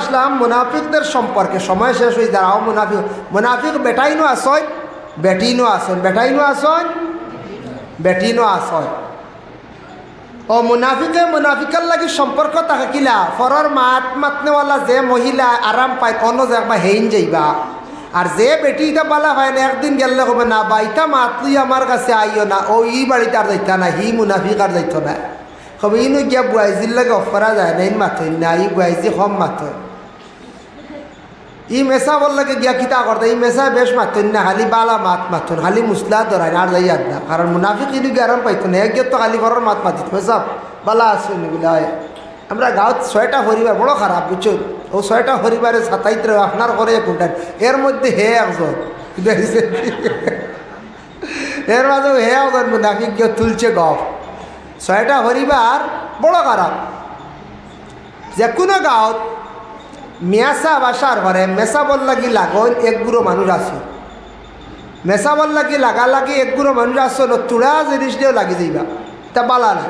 আসলাম মুনাফিকদের সম্পর্কে। সময় শেষ হয়ে যাও। মুনাফিক মুনাফিক বেটাইনো আসয়, বেটিনো আসন, বেটাইনো আসন, বেটিনো আসয়। ও মুনাফিকে মুনাফিকার লাগি সম্পর্ক থাকে কিলা ফরর মাতনেওয়ালা যে মহিলা আরাম পায় অন্য যাবা হেইন যাইবা। আর যে বেটিটা বালা হয় না একদিন গেলে হবে না বা ইটা মাতলি আমার কাছে আইও না, ও ই বাড়িতে আর যাইতা না, হি মুনাফিক আর যাইত না। কবে ইনো গিয়া বুয়াইজির লাগে অফরা যায় না, ইন মাথই না, ই বুয়াইজি কম মাথই। ই মেসা বললাকে গিয়া কিতা করতে, ই মেসা বেশ মাথই না, খালি বালা মাত মাথন, খালি মুসলা ধরায় আর যাই আর না। কারণ মুনাফিক ইনু গিয়ে আরাম পাইতো না, এক গিয়ে তো খালি ঘরের মাত মাতিত মেসাব বালা আসো নিগুলা হয়। আমরা গাঁৱত 6টা পরিবার বড় খারাপ বুঝছো। ও 6টা পরিবারে 27 আপনার করে কোনটান, এর মধ্যে হে একজন এর মাঝে হে একজন মুনাফিক গিয়ে তুলছে গপ। 6টা পরিবার বড় খারাপ। যে কোনো গাঁৱত মেসা বাসার ঘরে মেসা বল লাগি লাগন এক গুঁড়ো মানুষ আছে, মেসা বল লাগি লাগা লাগি এক গুঁড়ো মানুষ আসো তুড়া জিনিস দিয়েও লাগি যাইবা, তা বালা না।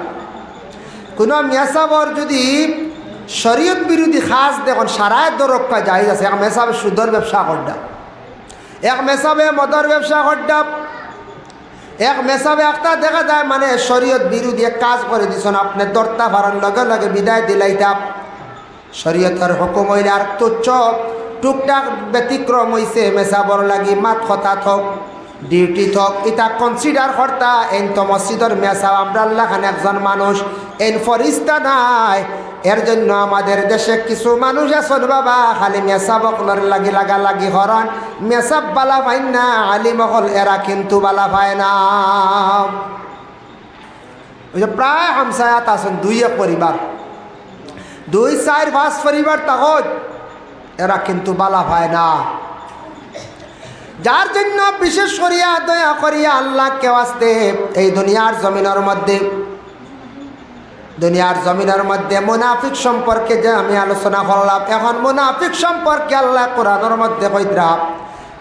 কোনো মেসাবর যদি শরীয়ত বিরোধী খাস দেখুন সারায় দরক্ষা যাই আছে। এক মেসাবে সুদর ব্যবসা করডা, এক মেসাবে মদর ব্যবসা করডা, এক মেসাবে একটা দেখা যায় মানে শরীয়ত বিরোধী এক কাজ করে দিছেন, আপনি দরতা ভাড়ার লগে লগে বিদায় দিলাইতা। শরীয়তের হুকুম হইলে আর তুচ্ছ টুকটাক ব্যতিক্রম হইছে মেসাবর লাগি মাত কথা থক ডিউটি থক এটা কনসিডার করতা। এন তো মসজিদের মেসা আমরা আল্লাহ খান একজন মানুষ, এন ফরিস্তা নাই। এর জন্য আমাদের দেশে কিছু মানুষ আছেন বাবা খালি মেসাবকলর লাগি লাগা লাগি হরণ, মেসাব বালা পাই না, আলিমহল এরা কিন্তু বালা পায় না। ওই যে প্রায় হামসায়াত আছেন 2 পরিবার, 2-4-5 পরিবার তখন এরা কিন্তু বালা পায় না। যার জন্য বিশেষ করিয়া দয়া করিয়া আল্লাহ কেউ আসতে এই দুনিয়ার জমিনের মধ্যে মুনাফিক সম্পর্কে যে আমি আলোচনা করলাম, এখন মুনাফিক সম্পর্কে আল্লাহ কোরআনের মধ্যে কইরা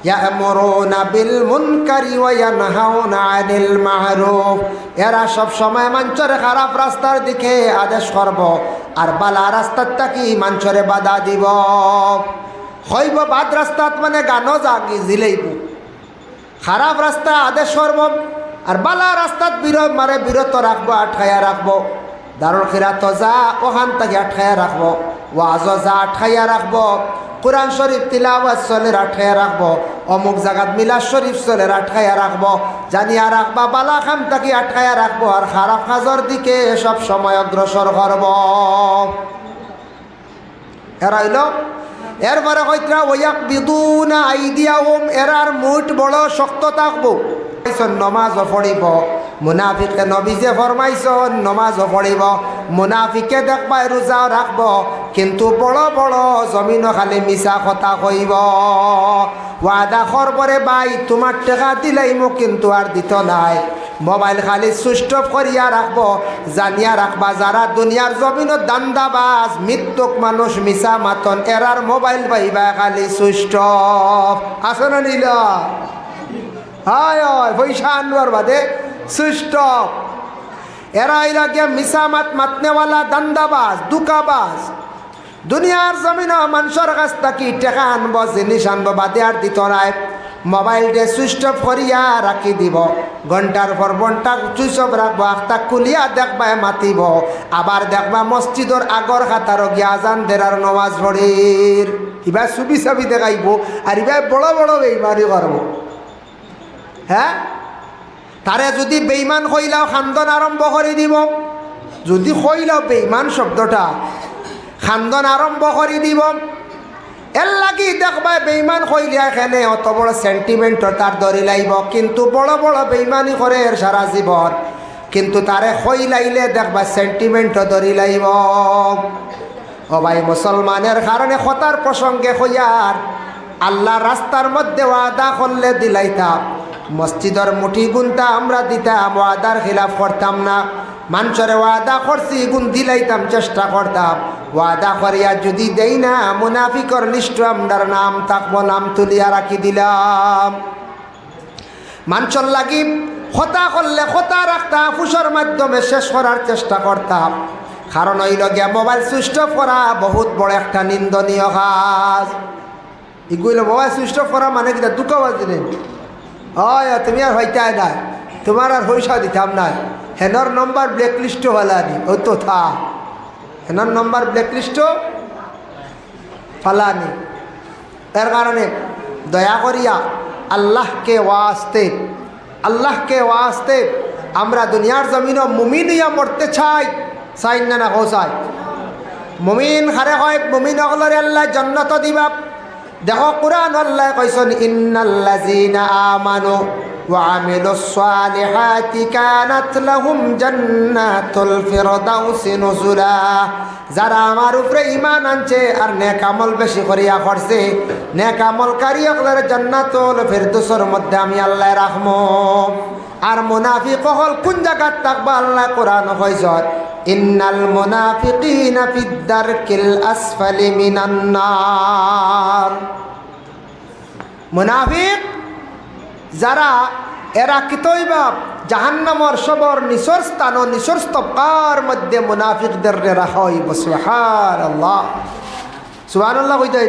ইয়ামুরুনা বিল মুনকারি ওয়া ইয়ানহাউনা আনিল মা'রুফ। এরা সব সময় মানুষের খারাপ রাস্তার দিকে আদেশ করব আর বালা রাস্তার থাকি মানুষের বাধা দিব। হইব বাদ রাস্তাত মানে গানো জাগি জিলেইব, খারাপ রাস্তা আদেশ করব আর বালা রাস্তাত বিরত রাখবো, আটকাইয়া রাখবো। দারুল খিরাত যা ওখান থেকে আটকাইয়া রাখবো, ওয়াজ যা আটকাইয়া রাখবো, কোরআন শরীফ তিলাওয়াত চলে আটকাইয়া রাখবো, অমুক জায়গাত মিলাদ শরীফ চলে আটকাইয়া রাখবো, জানিয়া রাখবা বালা খাম তাকে আটকাইয়া রাখবো আর খারাপ কাজের দিকে সব সময় অগ্রসর করব। এরা হইল এরপরে কইত্রা ওয়াক বিদুনা আইদিয়াহুম, এরার মুঠ বড় শক্ত থাকবো। নমাজও পড়িব, মুনাফিকে নবীজে ফরমাইছন নমাজও পড়িব, মুনাফিকে দেখবা রোজাও রাখব, কিন্তু বড় বড় জমিন খালি মিছা কথা কইব। ওয়াদা করবরে ভাই তোমার টাকা দিলাইমো কিন্তু আর দিত নাই, মোবাইল খালি সুইচ অফ করিয়া রাখবো। জানিয়া রাখবা যারা দুনিয়ার জমিনত দান্দাবাজ মৃত্যুক মানুষ মিছা মাতন এরার মোবাইল পাইবা খালি সুইচ অফ। আছে না নিল হয় হয় পয়সা আনবার বাদে সুইচ অফ। এরা এলা গিয়া মিছা মাতনেওয়ালা দান্দাবাজ দুকাবাজ। দুনিয়ার জমিন মানুষের কাছ থাকি টেকা আনব জিনিস আনব বাদে আর দিত নাই, মোবাইল ডে সুইচ অফ করিয়া রাখি দিব। ঘন্টার পর ঘন্টা সুইচ অফ রাখবো, আখটা খুলিয়া দেখবা মাতিব, আবার দেখবা মসজিদর আগর খাতার গিয়া আজান দেরার নমাজ পড়ির এবার ছবি ছবি দেখাইব আর এবার বড় বড় বেইমানি করব। হ্যাঁ, তারে যদি বেইমান কইলাও খান্দন আরম্ভ করে দিব, যদি কইলাও বেইমান শব্দটা খান্দন আরম্ভ করে দিব। এর লাগি দেখবা বেইমান কইলিয়া এখানে অত বড় সেন্টিমেন্ট তার ধরি লাইব, কিন্তু বড় বড় বেইমানি করে এর সারা জীবন, কিন্তু তারে কইলাইলে দেখবা সেন্টিমেন্ট ধরি লাইব। ও ভাই মুসলমানের কারণে কথার প্রসঙ্গে কইয়ার আল্লাহ রাস্তার মধ্যে ওয়াদা করলে দিলাইতাম, মসজিদের মুঠি গুনতা আমরা দিতাম, ওয়াদার খিলাফ করতাম না। মানুষের ওয়াদা করছি গুণ দিলাইতাম চেষ্টা করতাম, ওয়াদা করিয়া যদি দেই না মুনাফিকর লিস্ট আমরার নাম থাকবো, নাম তুলিয়া রাখি দিলাম। মানুষের লাগি কথা করলে কথা রাখতাম, ফুসর মাধ্যমে শেষ করার চেষ্টা করতাম। কারণ হইল গিয়া মোবাইল সুইচ অফ করা বহুত বড় একটা নিন্দনীয় কাজ। এগুলো মোবাইল সুইচ অফ করা মানে কি দুঃখ বাজিলেন হয় তুমি আর হইতাই না, তোমার আর পয়সা দিতাম না, হেনর নম্বর ব্ল্যাকলিস্টও ফালানি ও তো থা হেনর নম্বর ব্ল্যাকলিস্টও ফালানি। এর কারণে দয়া করিয়া আল্লাহকে ওয়াস্তে আমরা দুনিয়ার জমিনও মুমিন হইয়া মরতে চাই না না চাই। মুমিন হারে হয় মুমিন অগলরে আল্লাহ জান্নাত দিবা। দেখো কুরআন আল্লাহ কইছেন ইন্নাল্লাযীনা আমানু ওয়া আমিলুস সালিহাতি কানাত লাহুম জান্নাতুল ফিরদাউসি নুজুলা। যারা আমার উপরে ঈমান আনছে আর নেক আমল বেশি করিয়া করছে, নেক আমলকারী সকলের জান্নাতুল ফিরদাউসের মধ্যে আমি আল্লাহ রাখমু। আর মুনাফিক হল কোন জায়গাত থাকবা আল্লাহ কোরআন কইছেন ইন্নাল মুনাফিকিনা ফিদ দারকিল আসফালি মিনান নার। মুনাফিক যারা এরা কিতইবা জাহান্নামর সবর নিসর স্থান ও নিসর স্তবকার মধ্যে মুনাফিকদের রাখা হইব। সুবহানাল্লাহ সুবহানাল্লাহ কইতে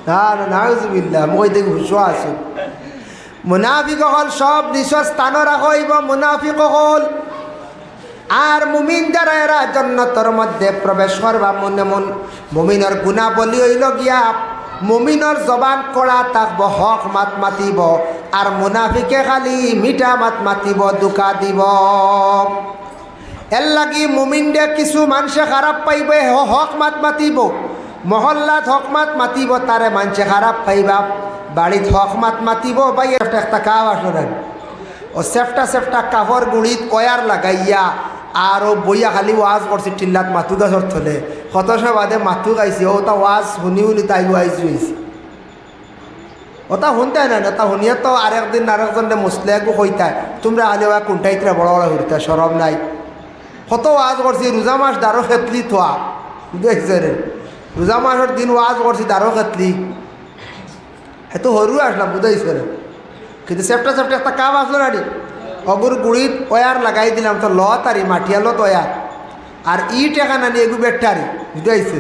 না নাউজুবিল্লাহ মই দেখি হুশোয়া আছে। মুনাফিক হল সব নিসর স্থান রাখা হইব মুনাফিক হল। আর মুমিন যারা এরা জান্নাতের মধ্যে প্রবেশ করবা মুমিনের গুণাবলী হইল গিয়া মুমিনের জবান কড়া থাকব, হক মাত মাতিব, আর মুনাফিকে খালি মিঠা মাত মাতিব, দুকা দিব। এর লাগি মুমিনদে কিছু মানুষে খারাপ পাইবে, হক মাত মাতিব, মহল্লাত হক মাত মাতিব, তারে মানুষে খারাপ পাইবা। বাড়িত হক মাত মাতিব ভাই একটা কাপ আসলেন ও সেফটা কাপড় গুড়িত কয়ার লাগাইয়া আর ও বইয়া খালি ওয়াজ করছে টিল্লাত মাথু গাছর থলে কত সময় বাদে মাথু গাইছে ও তা ওয়াজ শুনি তাই ওয়াইজ হয়েছে ওটা শুনতে না তা শুনিয়ে তো আরেকজনে মুসলে একটু কইতায় তোমরা খালি ওয়া কোনটাইতে বড় বড় হইতে সরব নাই। কত ওয়াজ করছি রোজা মাস দারো খেতলি থোয়া বুঝেছে রে, রোজা মাসের দিন ওয়াজ করছি দারো খেতলি এতো সরু আসলাম বুঝাইছে রে। কিন্তু সেফটা একটা কাপ আসলো না রে, অগুর গুড়িত ওয়ার লাগাই দিলাম তো ল তারি মাটিয়ালত ওয়ার আর ইট এখানে নিয়ে এগু বেটারি বুঝাইছে।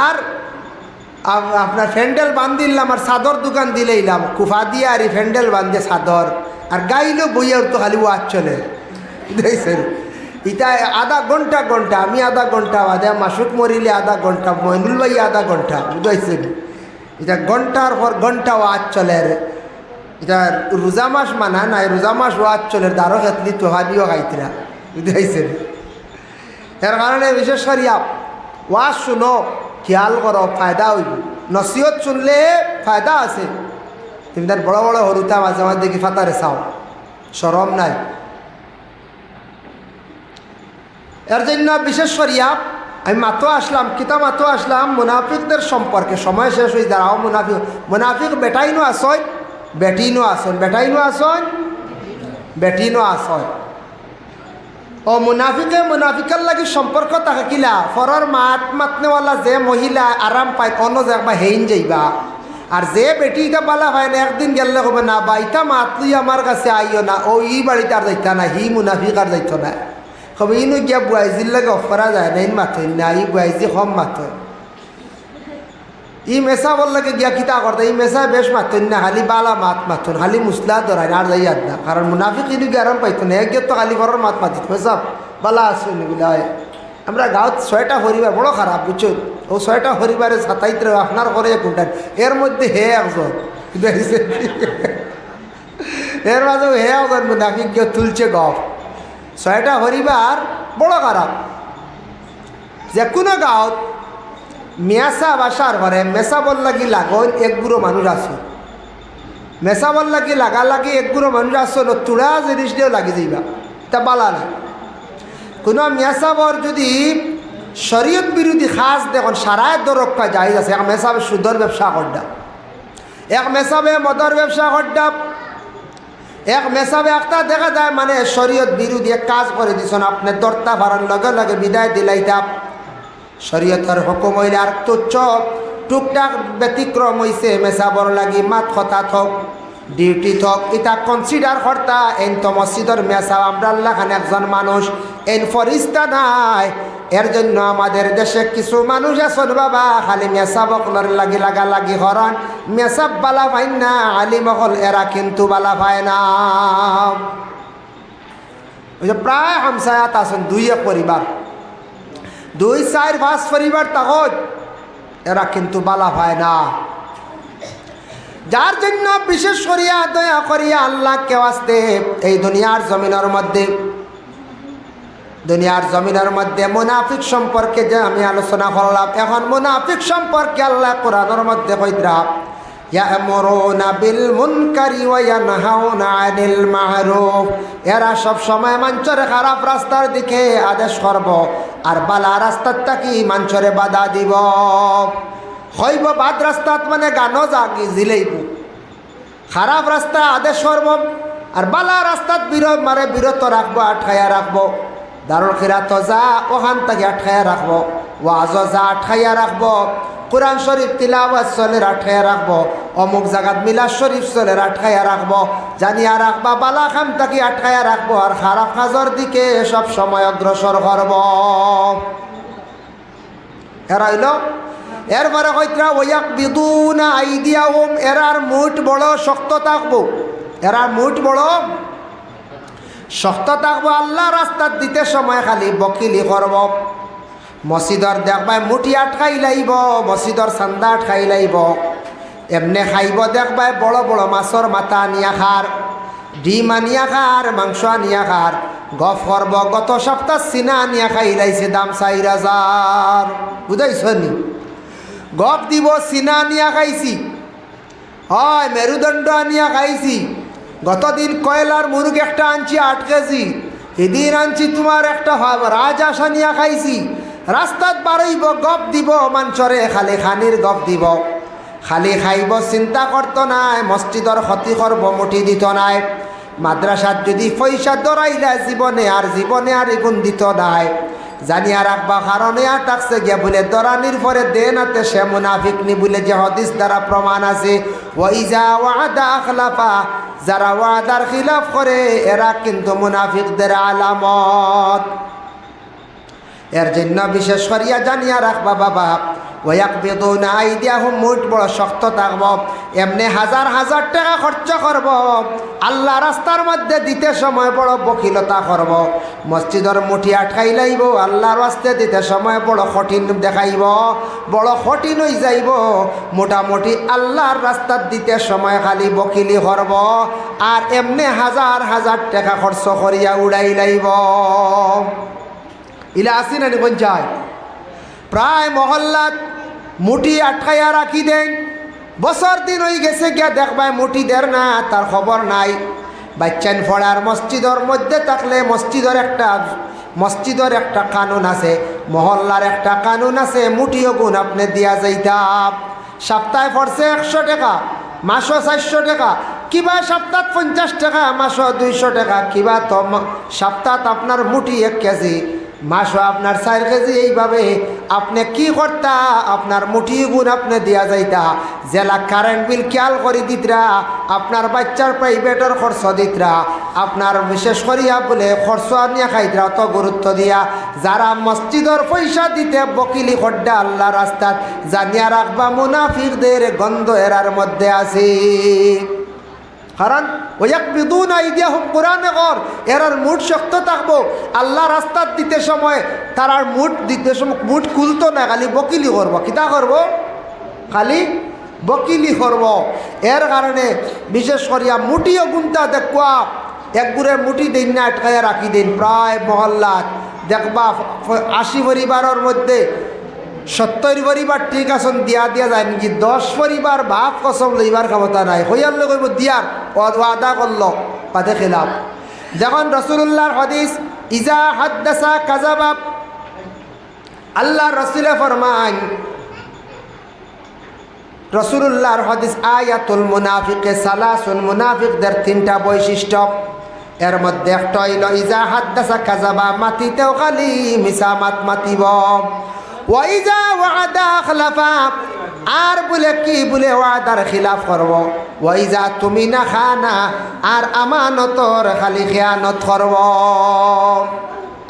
আর আপনার ফ্যান্ডেল বান্ধিলাম আর চাদর দোকান দিলেইলাম কুফা দিয়ে আর ফ্যান্ডেল বান্ধে চাদর আর গাইলেও বইয়ার তো খালি ওয়াজ চলে বুঝাইছে। ইটা আধা ঘন্টা আমি আধা ঘন্টা বাদে মাসুক মরিলে আধা ঘন্টা মইনুল ভাই আধা ঘন্টা বুঝাইছে। এটা ঘন্টার পর ঘন্টা ওয়াজ চলে রে। এটা রোজা মাস মানা নাই, রোজা মাস ওয়াজ চলে দারো খেতলি তোহাদিও খাইতরা বুঝাইছে। এর কারণে বিশেষ করিয়া ওয়াজ শুনো, খেয়াল করো, ফায়দা হইব। নসিহত শুনলে ফায়দা আছে। তুমি তার বড় বড় হরুতা মাঝে মাঝে দেখি ফাতারে চাও, সরম নাই। এর জন্য বিশেষ করিয়া আমি মাতো আসলাম মুনাফিকদের সম্পর্কে। সময় শেষ হয়ে দাঁড়াও। মুনাফিক বেটাইনো আসয়, বেটিনো আসয় ও মুনাফিকের লাগি সম্পর্ক থাকে কিলা ফরর মাতনেওয়ালা যে মহিলা আরাম পায় অন্য জায়গা হেইন যাইবা, আর যে বেটি এটা বালা হয় না একদিন গেলে হবে না বা ইটা মাতলুই আমার কাছে আইও না, ও ই বাড়িতে আর যাইতা না, হি মুনাফিক আর যাইত না। কবে ইনু গিয়া বুয়াইজির লাগে অফ করা যায় না, ইন মাথই না, ই বুয়াইজি কম মাথই। ই মেসা বল লাগে গিয়া কিতা করতে, ই মেসা বেশ মাথই না, খালি বালা মাথুন, খালি মুসলা ধরাই আর যাই আর না। কারণ মুনাফিক ইনু গিয়ে আরাম পাইতো না, এক তো খালি ঘরের মাতিত সব বালা আসুন এগুলা হয়। আমরা গাঁত 6টা পরিবার বড় খারাপ বুঝছো, ও 6টা পরিবারে 27 আপনার করে কোনটা, এর মধ্যে হে একজন এর মাঝেও হে একজন মুনাফিক কেউ তুলছে গপ। 6টা পরিবার বড় খারাপ। যে কোনো গাঁত মেসা বাসার ঘরে মেসা বল লাগি লাগন এক গুঁড়ো মানুষ আছে, মেসা বল লাগি লাগি এক গুঁড়ো মানুষ আসো তুড়া জিনিস দিয়েও লাগি যাইবা তা বালা না। কোনো মেসাবর যদি শরীয়ত বিরোধী খাস দেখুন সারায় দরক্ষা জায়জ আছে। এক মেসাবে সুদর ব্যবসা করডা, এক মেসাবে মদর ব্যবসা করডা, এক মেসাবে একটা দেখা যায় মানে শরীয়ত বিরোধী এক কাজ করে দিছেন, আপনি দরতা ভাড়ার লগে লগে বিদায় দিলাইতাম। শরীয়তের হুকুম হইলে আর তো চপ টুকটাক ব্যতিক্রম হইছে মেসাবর লাগি মাত কথা থক ডিউটি থক এটা কনসিডার করতা এন তো মসজিদের মেসাও আমরা আল্লাহ খান একজন মানুষ এন ফরিস্তা নাই। এর জন্য আমাদের দেশে কিছু মানুষ আছেন বাবা খালি মেসাবকলর লাগি হরণ মেসাব বালা পাই না, আলিমকল এরা কিন্তু বালা পায় না। ওই যে প্রায় হামসায়াত আছেন 2-1 পরিবার, 2-4-5 পরিবার তখন এরা কিন্তু বালা পায় না। যার জন্য বিশেষ করিয়া দয়া করিয়া আল্লাহ কেউ আসতে এই দুনিয়ার জমিনের মধ্যে মুনাফিক সম্পর্কে যে আমি আলোচনা করলাম, এখন মুনাফিক সম্পর্কে আল্লাহ কোরআনের মধ্যে কইরা ইয়ামুরুনা বিল মুনকারি ওয়া ইয়ানহাউনা আনিল মা'রুফ, এরা সব সময় মানুষের খারাপ রাস্তার দিকে আদেশ করব আর বালা রাস্তার থাকি মানুষের বাধা দিব। হইব বাদ রাস্তাত মানে গানো জাগি জিলেইব, খারাপ রাস্তা আদেশ করব আর বালা রাস্তাত বিরত রাখবো, আটকাইয়া রাখবো। দারুল খিরাত যা ওখান থেকে আটকাইয়া রাখবো, ওয়াজ যা আটকাইয়া রাখবো, কোরআন শরীফ তিলাওয়াত চলের আটকাইয়া রাখবো, অমুক জায়গাত মিলাদ শরীফ চলের আটকাইয়া রাখবো, জানিয়া রাখবা বালা খাম তাকে আটকাইয়া রাখবো আর খারাপ কাজের দিকে সব সময় অগ্রসর করব। এরা হইল এরপরে কইত্রা ওয়াকবিদুনা আইদিয়াহুম, এরার মুঠ বড় শক্ত থাকবো, এরার মুঠ বড় শক্ত থাকবো। আল্লাহ রাস্তার দিতে সময় খালি বকিলি করব। মসজিদর দেখবাই মুঠি আটকাই লাইব, মসজিদর চান্দা আটকাই লাইব। এমনি খাইব দেখবাই বড় বড় মাছর মাথা আনিয়া খার, ডিম আনিয়া খার, মাংস আনিয়া খার। গফ করব গত সপ্তাহ চিনা আনিয়া খাই লাইছে দাম 4000, বুঝাইছ নি? গপ দিব চিনা আনিয়া খাইছি, হয় মেরুদণ্ড আনিয়া খাইছি। গতদিন কয়লার মুরগ একটা আনছি 8 কেজি, এদিন আনছি তোমার একটা রাজহাঁস আনিয়া খাইছি। রাস্তাত বাড়াইব গপ দিব মাঞ্চরে, খালি খানির গপ দিব, খালি খাইব চিন্তা করত নাই, মসজিদর ক্ষতি করব মুঠি দিত নাই। মাদ্রাসাত যদি পয়সা দরাইলা জীবনে আর এগুণ দিত নাই। জানিয়া রাখবা কারণে আর থাকছে গিয়া বলে দরানির পরে দেনাতে সে মুনাফিক নি বলে যে হাদিস দ্বারা প্রমাণ আছে। ওয়াইজা ওয়াদা আখলাফা, যারা ওয়াদার খিলাফ করে এরা কিন্তু মুনাফিকদের আলামত। এর জন্য বিশেষ করিয়া জানিয়া রাখবা বাবা ওয়াকবিদুনা আইদিয়াহুম, মুঠ বড় শক্ত থাকব। এমনি হাজার হাজার টাকা খরচ করব, আল্লাহ রাস্তার মধ্যে দিতে সময় বড় বকিলতা করব। মসজিদের মুঠি আটকাই লাইব, আল্লাহর রাস্তায় দিতে সময় বড় কঠিন দেখাইব, বড় কঠিন হয়ে যাইব। মোটামুটি আল্লাহর রাস্তার দিতে সময় খালি বকিলি করব আর এমনি হাজার হাজার টাকা খরচ করিয়া উড়াই লাইব। ইলা আসি না কোন যায় প্রায় মহল্লাত মুঠি আটকাইয়া রাখি দেন, বছর দিন হয়ে গেছে গিয়া দেখবাই মুঠি দের না, তার খবর নাই। বাচ্চান ফড়ার মসজিদের মধ্যে থাকলে মসজিদের একটা কানুন আছে, মহল্লার একটা কানুন আছে, মুঠিও গুণ আপনি দিয়া যাইতাম। সপ্তাহে পড়ছে 100 টাকা, মাসও 400 টাকা, কিবা সপ্তাহ 50 টাকা, মাসও 200 টাকা, কিবা তো সপ্তাহ আপনার মুঠি 1 কেজি, মাসও আপনার 4 কেজি। এইভাবে আপনি কি করতা, আপনার মুঠি গুণ আপনি দিয়া যাইতা। জেলা কারেন্ট বিল খেয়াল করে দিতরা, আপনার বাচ্চার প্রাইভেটের খরচ দিতরা, আপনার বিশেষ করিয়া বলে খরচ আনিয়া খাইতরা অত গুরুত্ব দিয়া। যারা মসজিদের পয়সা দিতে বকিলি খড্ডা আল্লাহ রাস্তাত, জানিয়া রাখবা মুনাফিকদের গন্ধ এরার মধ্যে আছে। কারণ ওয়াকবিদুনা আইদিয়াহুম, কোরআনে কর এরার মুঠ শক্ত থাকবো। আল্লাহ রাস্তার দিতে সময় তারার মুঠ দিতে সময় মুঠ খুলতো না, খালি বকিলি করবো। কিতা করব? খালি বকিলি করব। এর কারণে বিশেষ করিয়া মুঠিও গুনতা দেখবা, একগুড়ে মুঠি দিন না আটকাইয়া রাখি দিন। প্রায় মহল্লাত দেখবা 80 পরিবারের মধ্যে 70 পরিবার ঠিক আছেন, দিয়া যায় নাকি 10 পরিবার ভাব কসম লইবার ক্ষমতা নাই। হইয়ার লোক দিয়ার ওয়াদা করল পাতে খেলাম। যখন রাসূলুল্লাহর হাদিস ইজা হাদ্দাসা কাযাবা, আল্লাহ রাসূলে ফরমান, রাসূলুল্লাহর হাদিস আয়াতুল মুনাফিকে সালাসুন, মুনাফিকদের 3টা বৈশিষ্ট্য। এর মধ্যে একটা হইল ইজা হাদ্দাসা কাযাবা, মাতিতেও খালি মিছা মাতিব। ওয়াইজা ওয়াদা আখলাফা, আর বলে কি বলে ওয়াদার খিলাফ করব ওয়াইজা তুমি না খানা আর আমানতর খালি খেয়ানত করব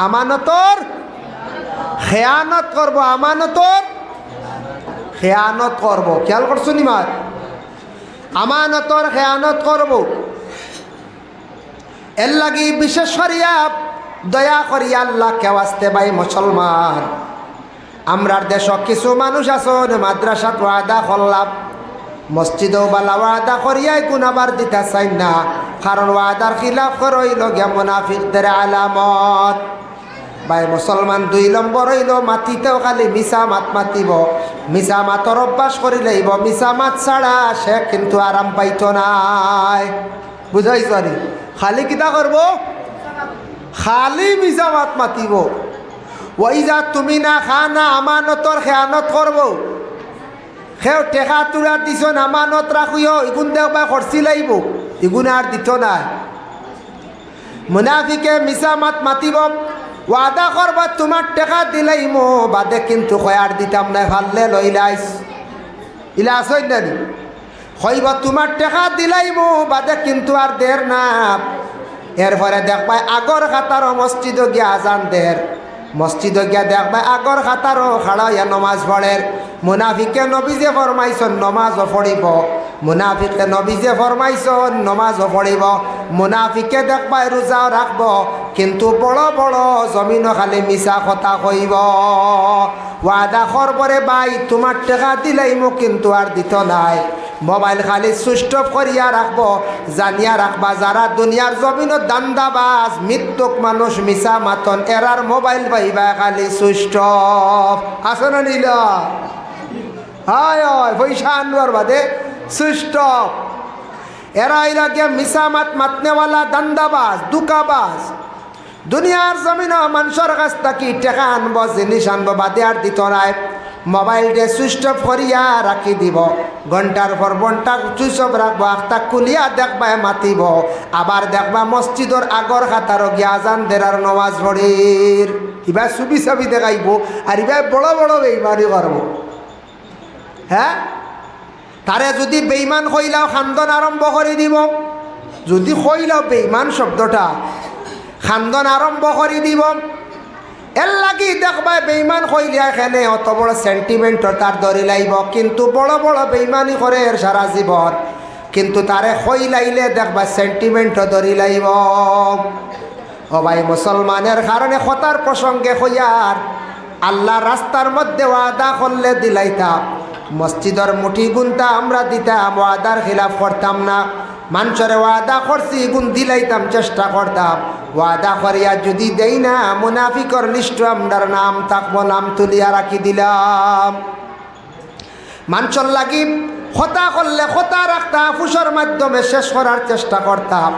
আমানতর খেয়ানত করব আমানতর খেয়ানত করব খেয়াল করছো নি মার আমানতর খেয়ানত করব এর লাগি বিশেষ করিয়া দয়া করিয়া আল্লাহ কেওয়াস্তে ভাই মুসলমান আমরার দেশ কিছু মানুষ আছেন মাদ্রাসাত ওয়াদা করলাম মসজিদেও বালা ওয়াদা করিয়াই গুনাবার দিতে চাই না কারণ ওয়াদার খিলাফ করইল গিয়া মুনাফিকদের আলামত ভাই মুসলমান 2 নম্বর হইল মাতিতেও খালি মিছা মাত মাতিব মিছা মাতর অভ্যাস করি লইব মিছা মাত ছাড়া সে কিন্তু আরাম পাইত নাই বুঝাইছ নি খালি কিতা করব খালি মিছা মাত মাতিব ওইজা তুমি না খানা আমানতর খেয়ানত করব সেও টেকা তুরা দিছ আমানত রাখিও ইগুন দেখবা খরচি লাইব ইগুন আর দিত না মুনাফিকে মিছা মাত মাতিব ওয়াদা করবা তোমার টেকা দিলাইমো বাদে কিন্তু কয়ার দিতাম না ভাললে লইলাইস ইলা আসই না নি কইব তোমার টেকা দিলাইমো বাদে কিন্তু আর দের না এরপরে দেখবা আগর খাতার মসজিদ গিয়া আজান দের মসজিদ গিয়া দেখবা আগর খাতারও খাড়াইয়া নমাজ পড়ে মুনাফিকে নবীজে ফরমাইছন নমাজও পড়িব মুনাফিকে নবীজে ফরমাইছন নমাজও পড়িব মুনাফিকে দেখবা রোজাও রাখব কিন্তু বড় বড় জমিন খালি মিছা কথা কইব ওয়াদা করবরে ভাই তোমার টাকা দিলাইমো কিন্তু আর দিত নাই মোবাইল খালি সুইচ অফ করিয়া রাখবো জানিয়া রাখবা যারা দুনিয়ার জমিনত দান্দাবাজ মৃত্যুক মানুষ মিছা মাতন এরার মোবাইল পাইবা খালি সুইচ অফ আসো না নিল হায় হয় পয়সা আনবার বাদে সুইচ অফ এরা এরা গিয়া মিছা মাত মাতনেওয়ালা দান্দাবাজ দুকাবাজ দুনিয়ার জমিন মানুষের কাছ থাকি টেকা আনব জিনিস আনব বাদে আর দিত নাই মোবাইলটা সুইচ অফ করিয়া রাখি দিব ঘন্টার পর ঘন্টা সুইচ অফ রাখবো আখটা খুলিয়া দেখবা মাতিব আবার দেখবা মসজিদর আগর খাতারও গিয়া আজান দেরার নমাজ পড়ির এবার ছবি ছবি দেখাইব আর এবার বড় বড় বেইমানি করব হ্যাঁ তারে যদি বেইমান কইলাও খান্দন আরম্ভ করে দিব যদি কইলাও বেইমান শব্দটা খান্দন আরম্ভ করে দিব এর লাগি দেখবা বেইমান কইলিয়া এখানে অত বড় সেন্টিমেন্ট তার ধরি লাইব কিন্তু বড় বড় বেইমানি করে এর সারা জীবন কিন্তু তারে কইলাইলে দেখবা সেন্টিমেন্ট ধরি লাইব ও ভাই মুসলমানের কারণে খতার প্রসঙ্গে কইয়ার আল্লাহ রাস্তার মধ্যে ওয়াদা করলে দিলাইতাম মসজিদের মুঠি গুনটা আমরা দিতাম ওয়াদার খিলাফ করতাম না মানুষের ওয়াদা করছি গুণ দিলাইতাম চেষ্টা করতাম ওয়াদা করিয়া যদি দেই না মুনাফিকর লিস্ট আমরার নাম থাকবো নাম তুলিয়া রাখি দিলাম মানুষের লাগি খতা করলে খতা রাখতাম ফুসর মাধ্যমে শেষ করার চেষ্টা করতাম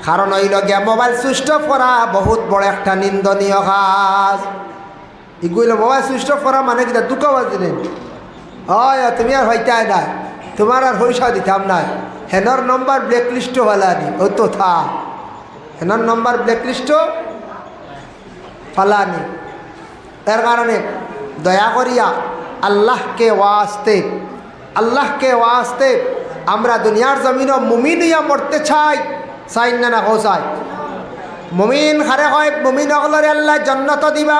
কারণ হইল গিয়া মোবাইল সুইচ অফ করা বহুত বড় একটা নিন্দনীয় কাজ এগুলো মোবাইল সুইচ অফ করা মানে কি দুঃখবাজ দিলেন হয় তুমি আর হইতাই না তোমার আর পয়সা দিতাম না হেনর নম্বর ব্ল্যাকলিস্টও ফালানি ও তো থা হেনর নম্বর ব্ল্যাকলিস্টও ফালানি এর কারণে দয়া করিয়া আল্লাহকে ওয়াস্তে আমরা দুনিয়ার জমিনও মুমিন হইয়া মরতে চাই না না চাই মুমিন হারে হয় মুমিন অগলরে আল্লাহ জান্নাত দিবা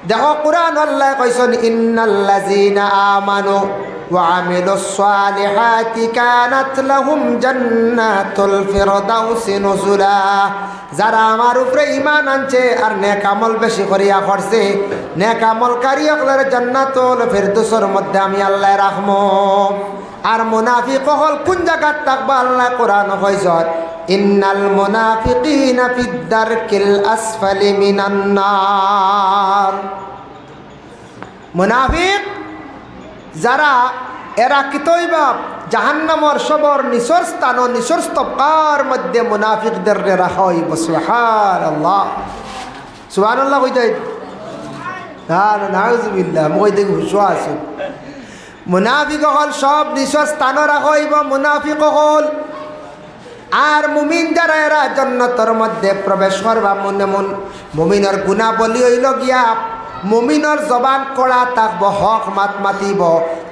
দেখো কুরআন আল্লাহ কইছেন ইন্নাল্লাযীনা আমানু ওয়া আমিলুস সালিহাতি কানাত লাহুম জান্নাতুল ফিরদাউসি নুজুলা যারা আমার উপরে ঈমান আনছে আর নেক আমল বেশি করিয়া করছে নেক আমলকারী হলে জান্নাতুল ফিরদাউসের মধ্যে আমি আল্লাহ রাখমু আর মুনাফিক হল কোন জায়গা থাকবা আল্লাহ কোরআন কইছেন ইন্নাল মুনাফিকিনা ফিদ দারকিল আসফালি মিনান নার মুনাফিক যারা এরা কিতইবা জাহান্নামর সবর নিসর স্থান ও নিসর স্তবকার মধ্যে মুনাফিকদের রাখা হইব সুবহানাল্লাহ সুবহানাল্লাহ কইতে না নাউজুবিল্লাহ মই দেখি হুশোয়া আছে মুনাফিক হল সব নিসর স্থান রাখা হইব মুনাফিক হল আর মুমিন যারা এরা জান্নাতের মধ্যে প্রবেশ করবা মুমিনের গুণাবলী হইল গিয়া মুমিনর জবান কড়া থাকব, হক মাত মাতিব,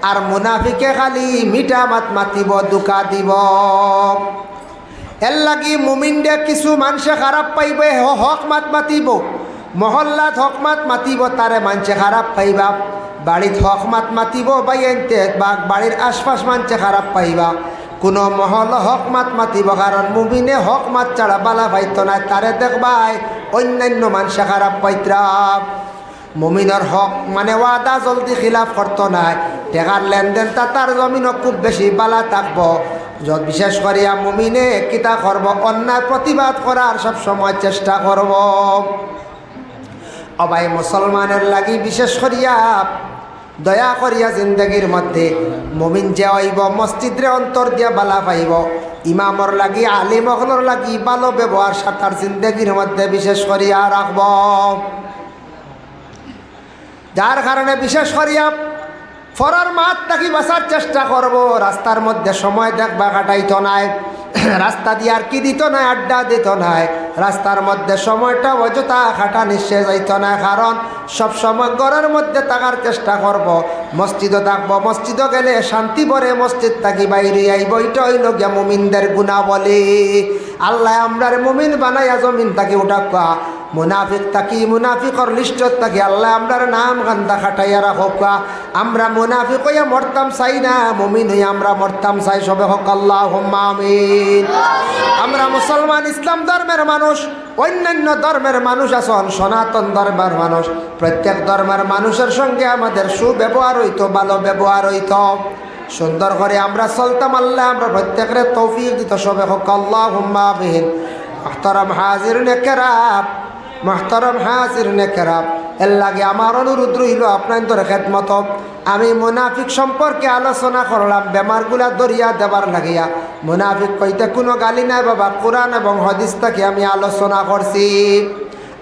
আর মুনাফিকে খালি মিঠা মাত মাতিব, দুকা দিব। এর লাগি মুমিনদের কিছু মানুষে খারাপ পাইবে, হক মাত মাতিব, মহল্লাত হক মাত মাতিব, তারে মানুষে খারাপ পাইবা। বাড়িত হক মাত মাতিব বাইতে বা বাড়ির আশপাশ মানুষে খারাপ পাইবা। কোনো মহল হক মাত মাতিব, কারণ মুমিনে হক মাত ছাড়া বালা পাইত না, তারে দেখবাই অন্যান্য মানুষে খারাপ পাইতরা। মুমিনের হক মানে ওয়াদা জলদি খিলাফ করতো নাই, টেকার লেনদেন তার জমিনও খুব বেশি বালা থাকবো। যত বিশেষ করিয়া মুমিনে কিতা করব, অন্যায় প্রতিবাদ করার সব সময় চেষ্টা করব। অবাই মুসলমানের লাগি বিশেষ করিয়া দয়া করিয়া জিন্দগির মধ্যে মুমিন যে হইব মসজিদরে অন্তর দিয়া বালা পাইব। ইমামর লাগি আলিম হলর লাগি ভালো ব্যবহার সাতার জিন্দগির মধ্যে বিশেষ করিয়া রাখব। যার কারণে বিশেষ করিয়া ফরার মাঠ থাকি বাঁচার চেষ্টা করব। রাস্তার মধ্যে সময় দেখবা কাটাইতো নাই, রাস্তা দিয়ে আর কি দিত নাই, আড্ডা দিত নাই। রাস্তার মধ্যে সময়টা অযথা খাটা নিশ্চয় যাইত না, কারণ সব সময় ঘরের মধ্যে থাকার চেষ্টা করব। মসজিদও থাকবো, মসজিদও গেলে শান্তি ভরে মসজিদ থাকি বাইরে আইব। এটা হইল গিয়া মুমিনদের গুণাবলী। আল্লাহ আমরার মুমিন বানাইয়া জমিন থাকি উঠাকা, মুনাফিক থাকি মুনাফিকর লিস্টত থাকি আল্লাহ আমরার নাম গান্দা খাটাইয়া রাখা। আমরা মুনাফিক হইয়া মরতাম চাই না, মুমিন হইয়া আমরা মরতাম চাই। সবে হক আল্লাহুম্মা আমিন। আমরা মুসলমান ইসলাম ধর্মের মানুষ, অন্যান্য ধর্মের মানুষ আছেন, সনাতন ধর্মের মানুষ। প্রত্যেক ধর্মের মানুষের সঙ্গে আমাদের সুব্যবহার হইতো, ভালো ব্যবহার হইতো, সুন্দর করে আমরা চলতাম। আল্লাহ আমরা প্রত্যেকের তৌফিক দিত। সবে হক আল্লাহুম্মা আমিন। মুহতারাম হাজিরিনে কেরাম, মুহতারাম হাজিরিনে কেরাম, এর লাগে আমার অনুরোধ রইল আপনাদের খেদমত। আমি মুনাফিক সম্পর্কে আলোচনা করলাম, বেমারগুলা দরিয়া দেবার লাগিয়া। মুনাফিক কইতে কোনো গালি নাই বাবা, কোরআন এবং হাদিস থেকে আমি আলোচনা করছি।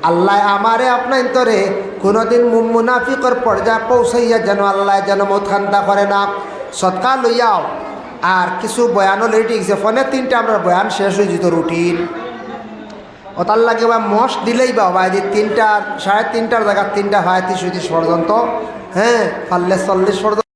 আল্লাহ আমারে আপনান্তরে কোনোদিন মুনাফিকর পর্যায়ে পৌঁছাইয়া যেন আল্লাহ যেন মতখান্তা করে না। সৎকা লইয়াও আর কিছু বয়ানও লেট গেছে, ফোনে 3টা আমরা বয়ান শেষ হয়ে যেত রুটিন। ও তার লাগে বা মশ দিলেই বা যে 3টা 3:30টার জায়গা 3টা 35 পর্যন্ত, হ্যাঁ পারলে 40 পর্যন্ত।